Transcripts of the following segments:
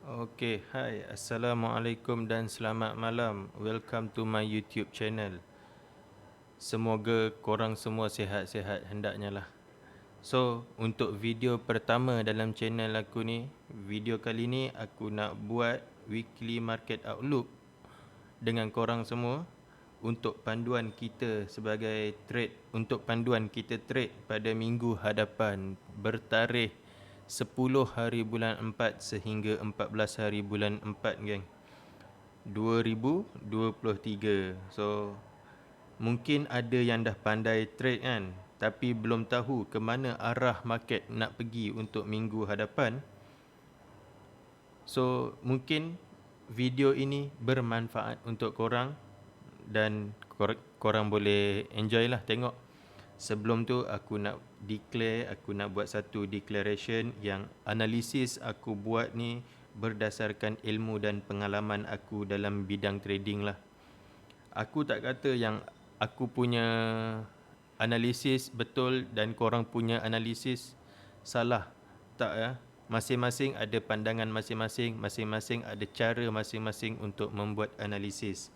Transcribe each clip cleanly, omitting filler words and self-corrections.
Okay, hai, Assalamualaikum dan selamat malam. Welcome to my YouTube channel. Semoga korang semua sihat-sihat hendaknya lah. So, untuk video pertama dalam channel aku ni, video kali ni aku nak buat weekly market outlook dengan korang semua untuk panduan kita sebagai trade, untuk panduan kita trade pada minggu hadapan bertarikh 10 hari bulan 4 sehingga 14 hari bulan 4, geng. 2023. So, mungkin ada yang dah pandai trade kan, tapi belum tahu ke mana arah market nak pergi untuk minggu hadapan. So, mungkin video ini bermanfaat untuk korang dan korang boleh enjoy lah tengok. Sebelum tu aku nak buat satu declaration yang analisis aku buat ni berdasarkan ilmu dan pengalaman aku dalam bidang trading lah. Aku tak kata yang aku punya analisis betul dan korang punya analisis salah. Tak ya. Masing-masing ada pandangan masing-masing, masing-masing ada cara masing-masing untuk membuat analisis.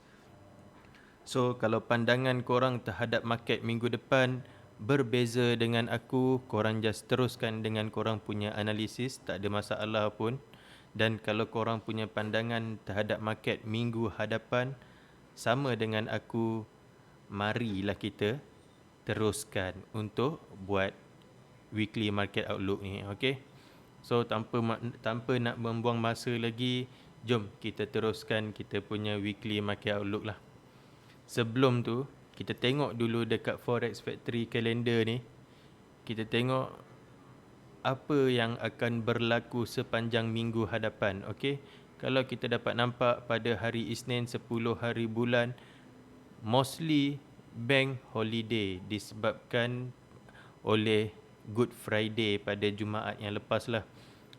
So, kalau pandangan korang terhadap market minggu depan berbeza dengan aku, korang just teruskan dengan korang punya analisis, tak ada masalah pun. Dan kalau korang punya pandangan terhadap market minggu hadapan sama dengan aku, marilah kita teruskan untuk buat weekly market outlook ni, okay? So, tanpa nak membuang masa lagi, jom kita teruskan kita punya weekly market outlook lah. Sebelum tu, kita tengok dulu dekat Forex Factory kalender ni. Kita tengok apa yang akan berlaku sepanjang minggu hadapan. Okey. Kalau kita dapat nampak pada hari Isnin 10 hari bulan, mostly bank holiday disebabkan oleh Good Friday pada Jumaat yang lepas lah.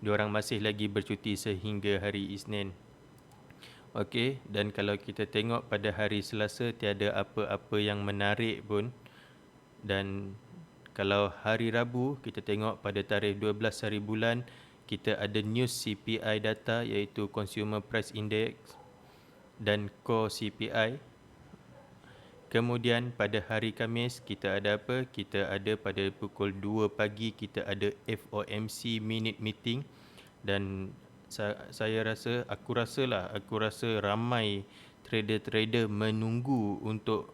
Diorang masih lagi bercuti sehingga hari Isnin. Okey, dan kalau kita tengok pada hari Selasa tiada apa-apa yang menarik pun. Dan kalau hari Rabu kita tengok pada tarikh 12 hari bulan kita ada news CPI data iaitu Consumer Price Index dan Core CPI. Kemudian pada hari Khamis kita ada apa? Kita ada pada pukul 2 pagi kita ada FOMC minute meeting dan aku rasa ramai trader-trader menunggu untuk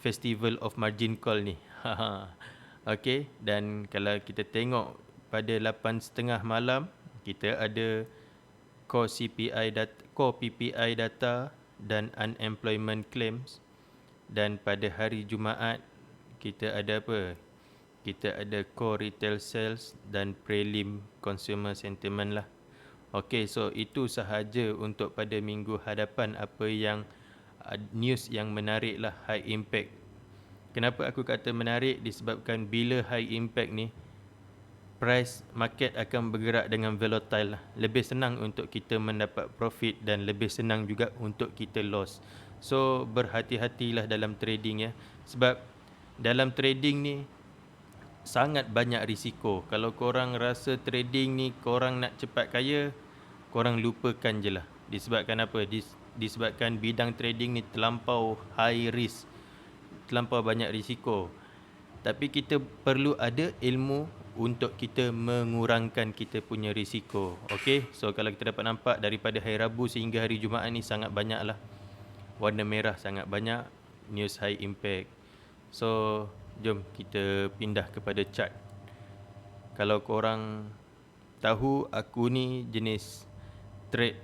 Festival of Margin Call ni. Okey, dan kalau kita tengok pada 8.30 malam kita ada Core PPI data dan Unemployment Claims. Dan pada hari Jumaat kita ada apa? Kita ada Core Retail Sales dan Prelim Consumer Sentiment lah. Okey, so itu sahaja untuk pada minggu hadapan apa yang news yang menarik lah, high impact. Kenapa aku kata menarik? Disebabkan bila high impact ni, price market akan bergerak dengan volatile lah. Lebih senang untuk kita mendapat profit dan lebih senang juga untuk kita loss. So, berhati-hatilah dalam trading ya. Sebab dalam trading ni, sangat banyak risiko. Kalau korang rasa trading ni korang nak cepat kaya, korang lupakan je lah. Disebabkan apa? Disebabkan bidang trading ni terlampau high risk, terlampau banyak risiko. Tapi kita perlu ada ilmu untuk kita mengurangkan kita punya risiko. Okay, so kalau kita dapat nampak daripada hari Rabu sehingga hari Jumaat ni sangat banyak lah. Warna merah sangat banyak, news high impact. So, jom kita pindah kepada chart. Kalau korang tahu aku ni jenis trade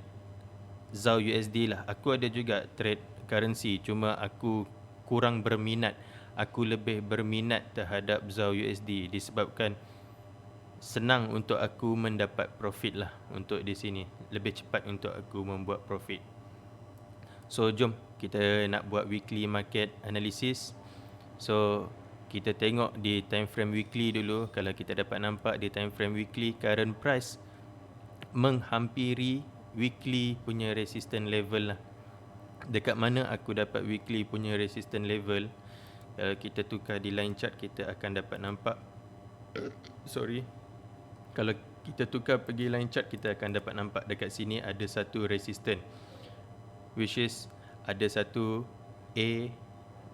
ZAR USD lah. Aku ada juga trade currency, cuma aku kurang berminat. Aku lebih berminat terhadap ZAR USD disebabkan senang untuk aku mendapat profit lah untuk di sini. Lebih cepat untuk aku membuat profit. So, jom kita nak buat weekly market analysis. So, kita tengok di time frame weekly dulu. Kalau kita dapat nampak di time frame weekly, current price menghampiri weekly punya resistance level lah. Dekat mana aku dapat weekly punya resistance level? Kalau kita tukar di line chart, kita akan dapat nampak. Sorry. Kalau kita tukar pergi line chart, kita akan dapat nampak dekat sini ada satu resistance, which is ada satu A,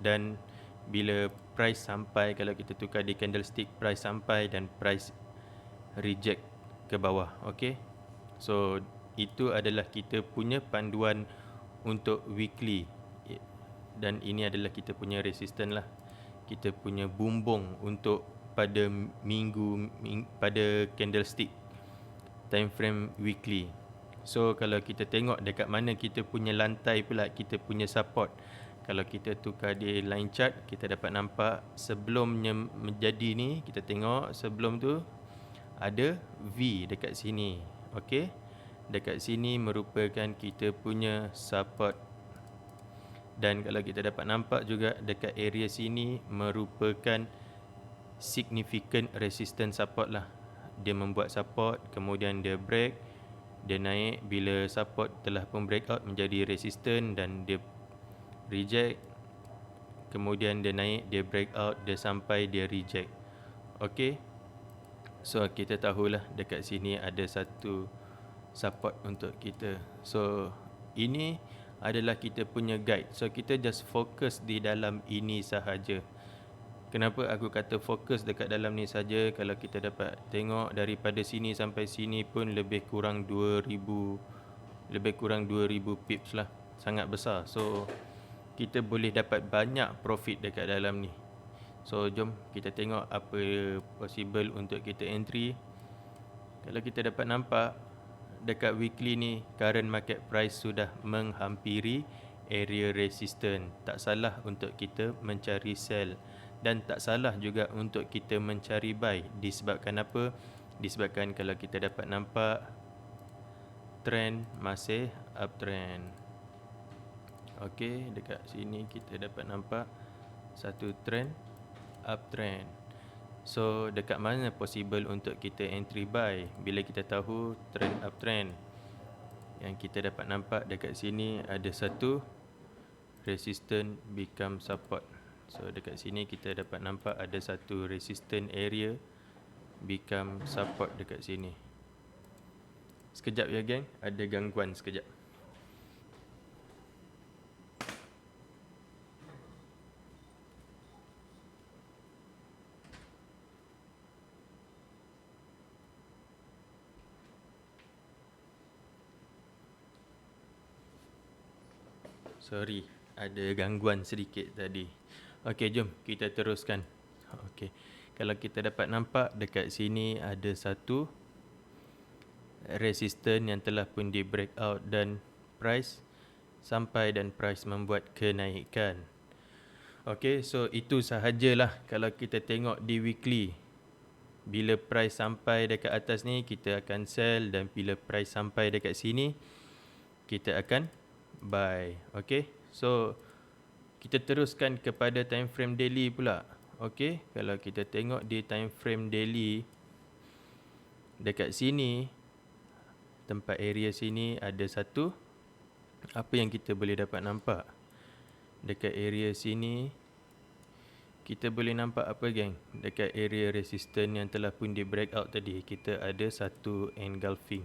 dan bila price sampai, kalau kita tukar di candlestick, price sampai dan price reject ke bawah. Okay, so itu adalah kita punya panduan untuk weekly, dan ini adalah kita punya resistance lah, kita punya bumbung untuk pada pada candlestick time frame weekly. So kalau kita tengok dekat mana kita punya lantai pula, kita punya support, kalau kita tukar di line chart, kita dapat nampak sebelumnya menjadi ni, kita tengok sebelum tu ada V dekat sini. Okey, dekat sini merupakan kita punya support, dan kalau kita dapat nampak juga dekat area sini merupakan significant resistance support lah. Dia membuat support, kemudian dia break, dia naik, bila support telah pun breakout menjadi resistance dan dia reject, kemudian dia naik, dia breakout, dia sampai, dia reject. Okey, so kita tahulah dekat sini ada satu support untuk kita. So ini adalah kita punya guide. So kita just fokus di dalam ini sahaja. Kenapa aku kata fokus dekat dalam ni saja? Kalau kita dapat tengok daripada sini sampai sini pun lebih kurang 2000 pips lah. Sangat besar. So kita boleh dapat banyak profit dekat dalam ni. So jom kita tengok apa possible untuk kita entry. Kalau kita dapat nampak dekat weekly ni, current market price sudah menghampiri area resistance. Tak salah untuk kita mencari sell, dan tak salah juga untuk kita mencari buy. Disebabkan apa? Disebabkan kalau kita dapat nampak trend masih uptrend. Okey, dekat sini kita dapat nampak satu trend uptrend. So dekat mana possible untuk kita entry buy? Bila kita tahu trend uptrend, yang kita dapat nampak dekat sini ada satu resistance become support. So dekat sini kita dapat nampak ada satu resistance area become support dekat sini. Sekejap ya geng, ada gangguan sekejap. Sorry, ada gangguan sedikit tadi. Okey, jom kita teruskan. Okey, kalau kita dapat nampak dekat sini ada satu resistance yang telah pun di breakout dan price sampai dan price membuat kenaikan. Okey, so itu sahajalah kalau kita tengok di weekly. Bila price sampai dekat atas ni, kita akan sell, dan bila price sampai dekat sini, kita akan buy. Okey, so kita teruskan kepada time frame daily pula. Okey, kalau kita tengok di time frame daily, dekat sini, tempat area sini ada satu, apa yang kita boleh dapat nampak? Dekat area sini, kita boleh nampak apa geng? Dekat area resistance yang telah pun di breakout tadi, kita ada satu engulfing.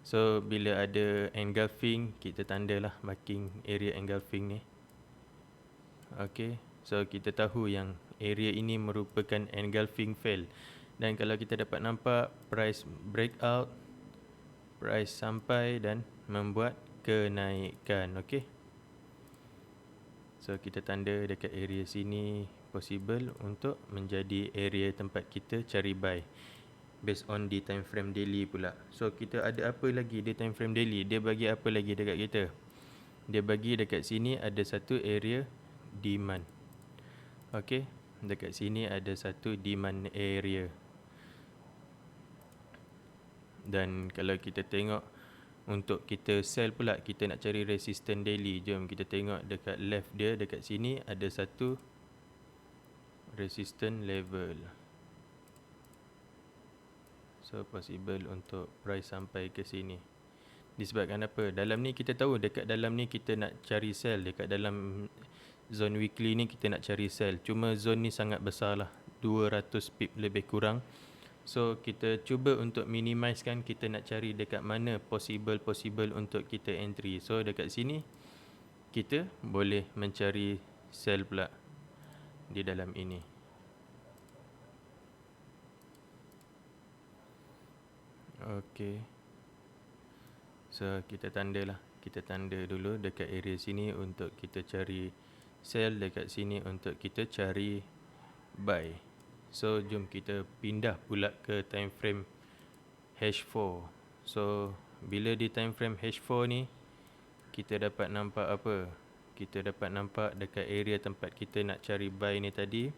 So bila ada engulfing, kita tandalah marking area engulfing ni. Okey, so kita tahu yang area ini merupakan engulfing fail. Dan kalau kita dapat nampak price breakout, price sampai dan membuat kenaikan. Okey, so kita tanda dekat area sini possible untuk menjadi area tempat kita cari buy based on di time frame daily pula. So kita ada apa lagi di time frame daily? Dia bagi apa lagi dekat kita? Dia bagi dekat sini ada satu area demand. Okey, dekat sini ada satu demand area. Dan kalau kita tengok untuk kita sell pula, kita nak cari resistance daily. Jom kita tengok dekat left dia, dekat sini ada satu resistance level. So possible untuk price sampai ke sini. Disebabkan apa? Dalam ni kita tahu, dekat dalam ni kita nak cari sell. Dekat dalam zone weekly ni kita nak cari sell. Cuma zone ni sangat besar lah, 200 pip lebih kurang. So kita cuba untuk minimizekan, kita nak cari dekat mana possible untuk kita entry. So dekat sini kita boleh mencari sell pula di dalam ini. Okey. So kita tandalah. Kita tanda dulu dekat area sini untuk kita cari sell, dekat sini untuk kita cari buy. So jom kita pindah pula ke time frame H4. So bila di time frame H4 ni kita dapat nampak apa? Kita dapat nampak dekat area tempat kita nak cari buy ni tadi,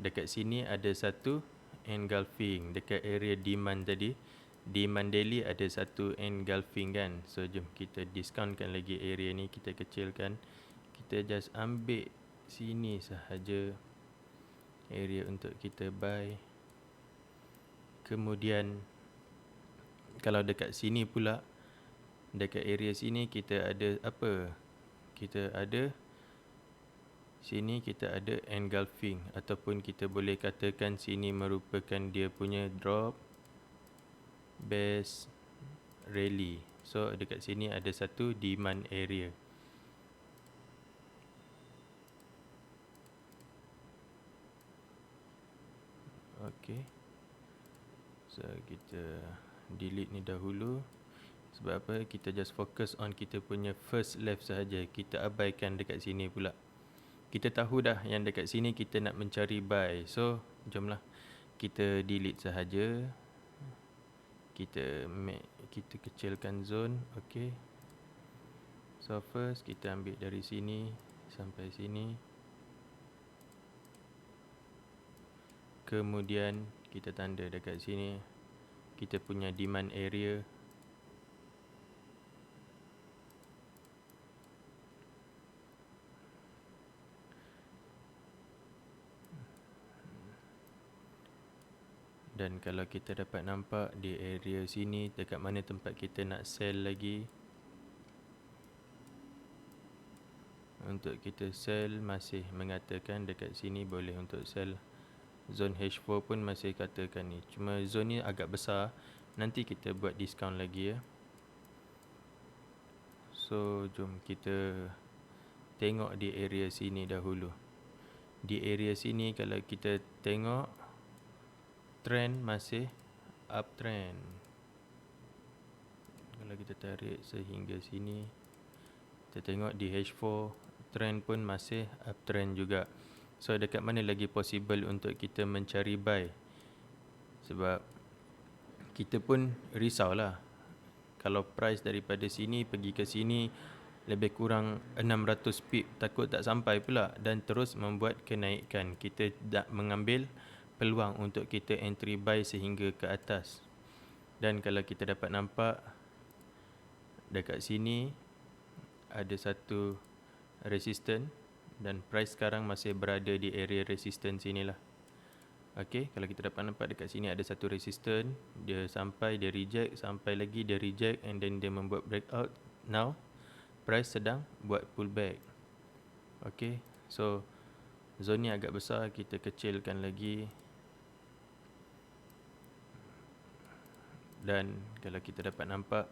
dekat sini ada satu engulfing. Dekat area demand tadi, demand daily ada satu engulfing kan. So jom kita discountkan lagi area ni, kita kecilkan. Kita just ambil sini sahaja area untuk kita buy. Kemudian kalau dekat sini pula, dekat area sini kita ada apa? Kita ada sini, kita ada engulfing, ataupun kita boleh katakan sini merupakan dia punya drop base rally. So dekat sini ada satu demand area. Okey. So kita delete ni dahulu. Sebab apa? Kita just focus on kita punya first left sahaja. Kita abaikan dekat sini pula. Kita tahu dah yang dekat sini kita nak mencari buy. So jomlah kita delete sahaja. Kita kecilkan zone. Okey. So first kita ambil dari sini sampai sini. Kemudian kita tanda dekat sini kita punya demand area. Dan kalau kita dapat nampak di area sini dekat mana tempat kita nak sell lagi. Untuk kita sell masih mengatakan dekat sini boleh untuk sell. Zone H4 pun masih katakan ni. Cuma zone ni agak besar. Nanti kita buat discount lagi ya. So jom kita tengok di area sini dahulu. Di area sini kalau kita tengok, trend masih uptrend. Kalau kita tarik sehingga sini, kita tengok di H4 trend pun masih uptrend juga. So dekat mana lagi possible untuk kita mencari buy? Sebab kita pun risaulah. Kalau price daripada sini pergi ke sini lebih kurang 600 pip, takut tak sampai pula dan terus membuat kenaikan. Kita tak mengambil peluang untuk kita entry buy sehingga ke atas. Dan kalau kita dapat nampak dekat sini ada satu resistance dan price sekarang masih berada di area resistance sinilah. Okey, kalau kita dapat nampak dekat sini ada satu resistance, dia sampai, dia reject, sampai lagi dia reject and then dia membuat breakout. Now price sedang buat pullback. Okey, so zone ni agak besar, kita kecilkan lagi. Dan kalau kita dapat nampak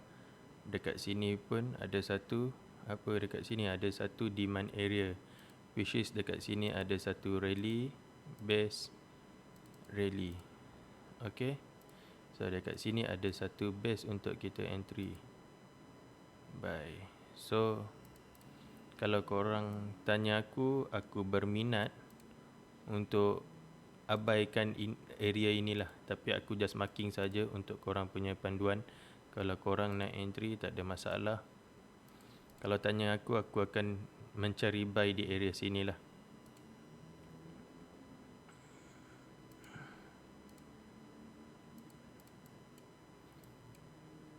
dekat sini pun ada satu apa, dekat sini ada satu demand area, which is dekat sini ada satu rally, base rally. Okey, so dekat sini ada satu base untuk kita entry buy. So kalau korang tanya aku berminat untuk abaikan area inilah, tapi aku just marking saja untuk korang punya panduan. Kalau korang nak entry tak ada masalah. Kalau tanya aku akan mencari buy di area sinilah.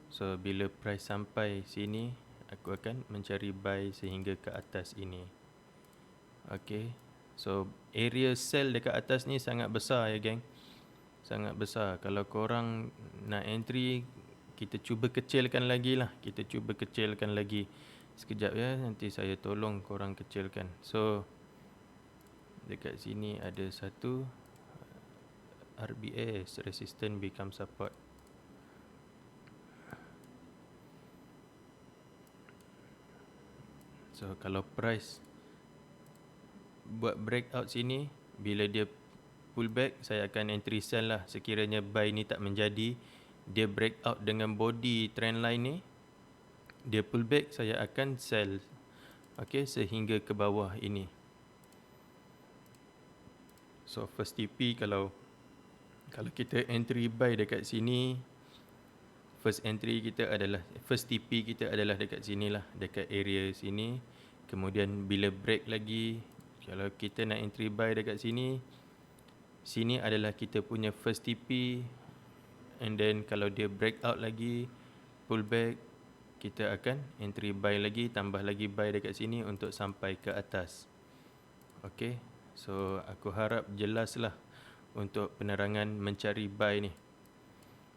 So bila price sampai sini, aku akan mencari buy sehingga ke atas ini. Okey. So area sell dekat atas ni sangat besar ya geng. Sangat besar. Kalau korang nak entry, kita cuba kecilkan lagi lah. Kita cuba kecilkan lagi. Sekejap ya, nanti saya tolong korang kecilkan. So dekat sini ada satu RBS, resistance become support. So kalau price buat breakout sini, bila dia pullback, saya akan entry sell lah. Sekiranya buy ni tak menjadi, dia breakout dengan body trend line ni, dia pullback, saya akan sell. Okay, sehingga ke bawah ini. So first TP kalau kita entry buy dekat sini, first TP kita adalah dekat sini lah, dekat area sini. Kemudian bila break lagi, kalau kita nak entry buy dekat sini, sini adalah kita punya first TP. And then kalau dia break out lagi, pullback, kita akan entry buy lagi, tambah lagi buy dekat sini untuk sampai ke atas. Okay, so aku harap jelas lah untuk penerangan mencari buy ni.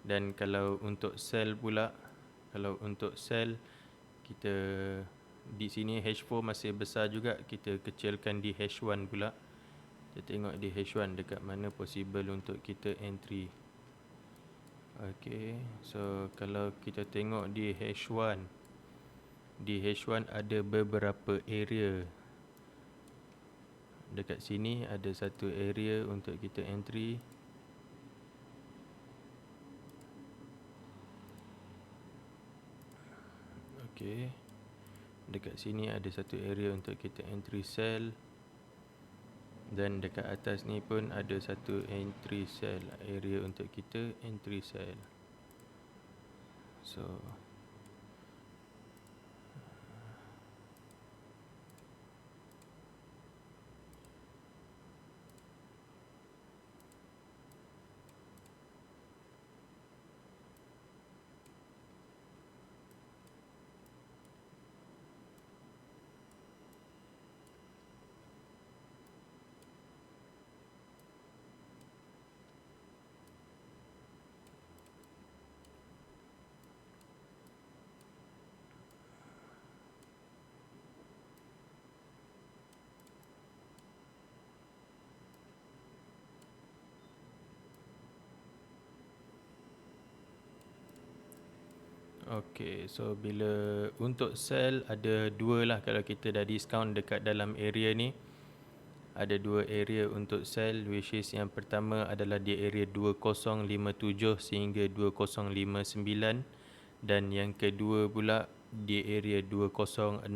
Dan kalau untuk sell pula, kalau untuk sell, kita di sini H4 masih besar juga, kita kecilkan di H1 pula. Kita tengok di H1 dekat mana possible untuk kita entry. Okay, so kalau kita tengok di H1, ada beberapa area. Dekat sini ada satu area untuk kita entry. Okay, dekat sini ada satu area untuk kita entry sell. Dan dekat atas ni pun ada satu entry sell, area untuk kita entry sell. So okay, so bila untuk sell ada dua lah. Kalau kita dah discount dekat dalam area ni, ada dua area untuk sell, which is yang pertama adalah di area 2057 sehingga 2059, dan yang kedua pula di area 2069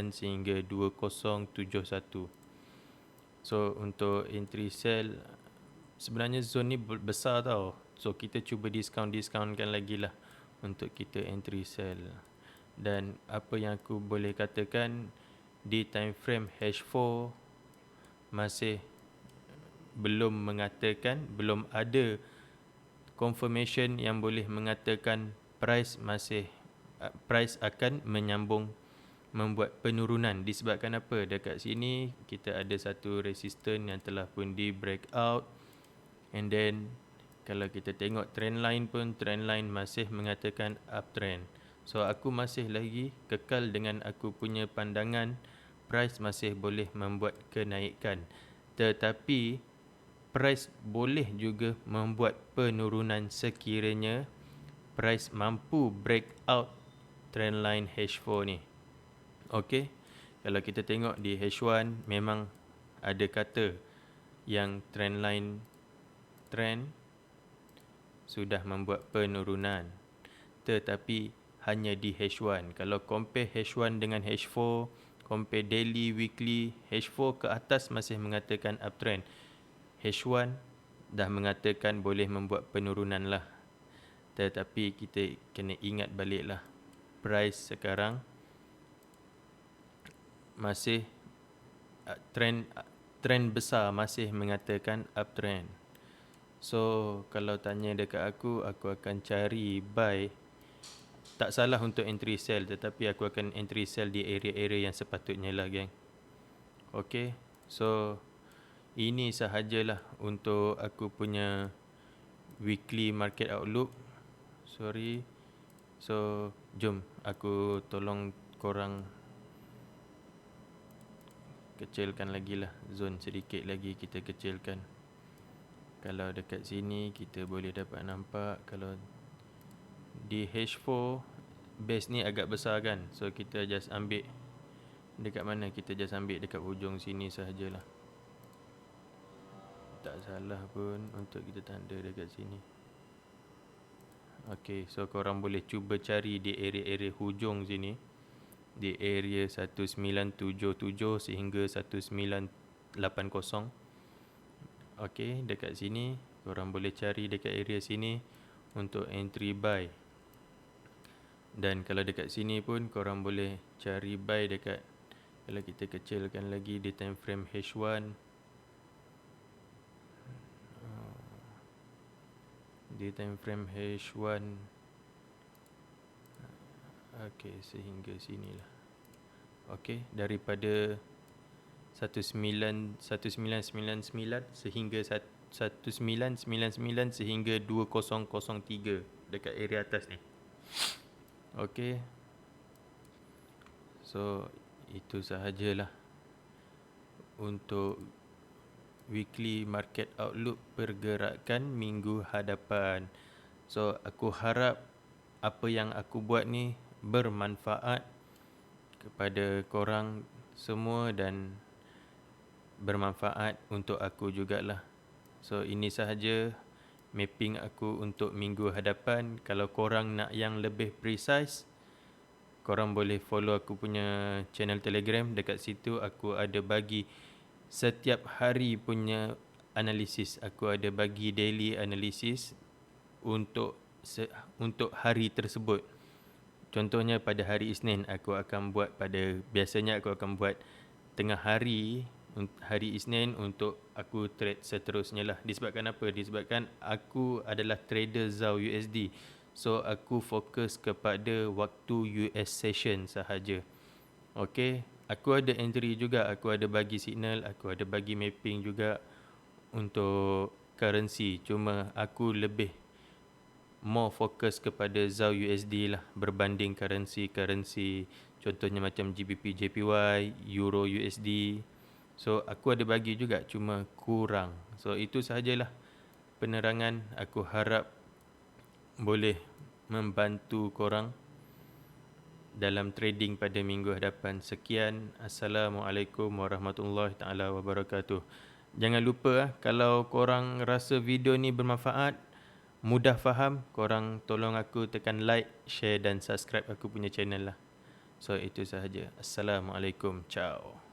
sehingga 2071. So untuk entry sell, sebenarnya zone ni besar tau. So kita cuba discountkan lagi lah untuk kita entry sell. Dan apa yang aku boleh katakan, di time frame H4 masih belum ada confirmation yang boleh mengatakan price akan menyambung membuat penurunan. Disebabkan apa? Dekat sini kita ada satu resistance yang telah pun di breakout. And then kalau kita tengok trend line pun, trend line masih mengatakan uptrend. So aku masih lagi kekal dengan aku punya pandangan, price masih boleh membuat kenaikan. Tetapi price boleh juga membuat penurunan sekiranya price mampu break out trend line H4 ni. Okey, kalau kita tengok di H1 memang ada kata yang trend line sudah membuat penurunan, tetapi hanya di H1. Kalau compare H1 dengan H4, compare daily, weekly, H4 ke atas masih mengatakan uptrend. H1 dah mengatakan boleh membuat penurunan lah. Tetapi kita kena ingat balik lah, price sekarang masih trend besar masih mengatakan uptrend. So kalau tanya dekat aku akan cari buy. Tak salah untuk entry sell, tetapi aku akan entry sell di area-area yang sepatutnya lah, geng. Okay, so ini sahajalah untuk aku punya weekly market outlook. Sorry. So jom aku tolong korang kecilkan lagi lah zone, sedikit lagi kita kecilkan. Kalau dekat sini kita boleh dapat nampak, kalau di H4 base ni agak besar kan. So kita just ambil dekat mana, kita just ambil dekat hujung sini sahajalah. Tak salah pun untuk kita tanda dekat sini. Okay, so korang boleh cuba cari di area-area hujung sini, di area 1977 sehingga 1980. Okay, dekat sini korang boleh cari dekat area sini untuk entry buy. Dan kalau dekat sini pun korang boleh cari buy dekat, kalau kita kecilkan lagi di time frame H1, di time frame H1, okay, sehingga sinilah. Okay, daripada 1999 sehingga 1999 sehingga 2003 dekat area atas ni. Okay, so itu sahajalah untuk weekly market outlook pergerakan minggu hadapan. So aku harap apa yang aku buat ni bermanfaat kepada korang semua dan bermanfaat untuk aku jugalah. So ini sahaja mapping aku untuk minggu hadapan. Kalau korang nak yang lebih precise, korang boleh follow aku punya channel Telegram. Dekat situ aku ada bagi setiap hari punya analisis. Aku ada bagi daily analysis untuk hari tersebut. Contohnya pada hari Isnin aku akan buat biasanya aku akan buat tengah hari Isnin untuk aku trade seterusnya lah. Disebabkan apa? Disebabkan aku adalah trader ZAU USD. So aku fokus kepada waktu US session sahaja. Okay, aku ada entry juga, aku ada bagi signal, aku ada bagi mapping juga untuk currency. Cuma aku lebih more fokus kepada ZAU USD lah berbanding currency contohnya macam GBP JPY, Euro USD. So aku ada bagi juga, cuma kurang. So itu sahajalah penerangan. Aku harap boleh membantu korang dalam trading pada minggu hadapan. Sekian, Assalamualaikum warahmatullahi taala wabarakatuh. Jangan lupa kalau korang rasa video ni bermanfaat, mudah faham, korang tolong aku tekan like, share dan subscribe aku punya channel lah. So itu sahaja. Assalamualaikum. Ciao.